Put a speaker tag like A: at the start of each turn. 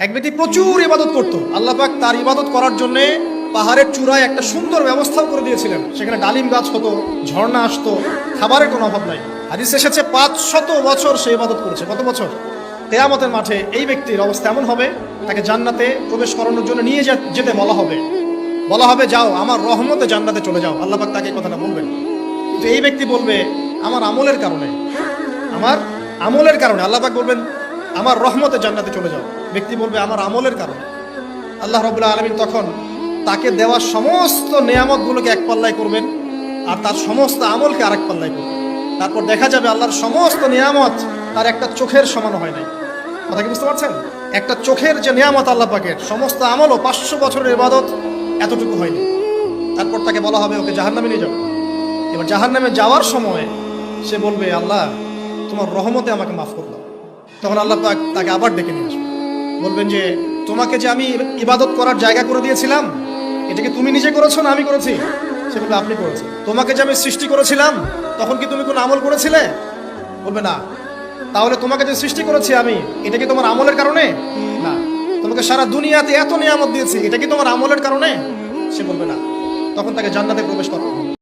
A: এক ব্যক্তি প্রচুর ইবাদত করতো, আল্লাহ পাক তার ইবাদত করার জন্য পাহাড়ের চূড়ায় একটা সুন্দর ব্যবস্থাও করে দিয়েছিলেন। সেখানে ডালিম গাছ হতো, ঝর্ণা আসতো, খাবারের কোনো অভাব নাই। হাদিস এসেছে 500 বছর সে ইবাদত করেছে। কত বছর? কিয়ামতের মাঠে এই ব্যক্তির অবস্থা এমন হবে, তাকে জান্নাতে প্রবেশ করানোর জন্য নিয়ে যেতে বলা হবে যাও আমার রহমতে জান্নাতে চলে যাও। আল্লাহ পাক তাকে এই কথাটা বলবেন। কিন্তু এই ব্যক্তি বলবে আমার আমলের কারণে আল্লাহ পাক বলবেন আমার রহমতে জান্নাতে চলে যাও। ব্যক্তি বলবে আমার আমলের কারণে। আল্লাহ রাব্বুল আলামিন তখন তাকে দেওয়া সমস্ত নেয়ামতগুলোকে এক পাল্লায় করবেন, আর তার সমস্ত আমলকে আরেক পাল্লায় করবেন। তারপর দেখা যাবে আল্লাহর সমস্ত নিয়ামত তার একটা চোখের সমান হয় নাই। কথা কি বুঝতে পারছেন? একটা চোখের যে নিয়ামত আল্লাহ পাকের, সমস্ত আমলও 500 বছরের ইবাদত এতটুকু হয়নি। তারপর তাকে বলা হবে ওকে জাহান্নামে নিয়ে যাও। এবার জাহান্নামে যাওয়ার সময় সে বলবে আল্লাহ তোমার রহমতে আমাকে মাফ করলো। তখন আল্লাহ পাক তাকে আবার ডেকে নিয়ে আসবে, বলবেন যে তোমাকে যে আমি ইবাদত করার জায়গা করে দিয়েছিলাম, এটা কি তুমি নিজে করেছো না আমি করেছি? সে বলবে আপনি করেছেন। তোমাকে যে আমি সৃষ্টি করেছিলাম তখন কি তুমি কোনো আমল করেছিলে? বলবে না। তাহলে তোমাকে যে সৃষ্টি করেছি আমি, এটা কি তোমার আমলের কারণে? না। তোমাকে সারা দুনিয়াতে এত নিয়ামত দিয়েছি, এটা কি তোমার আমলের কারণে? সে বলবে না। তখন তাকে জান্নাতে প্রবেশ করানো হবে।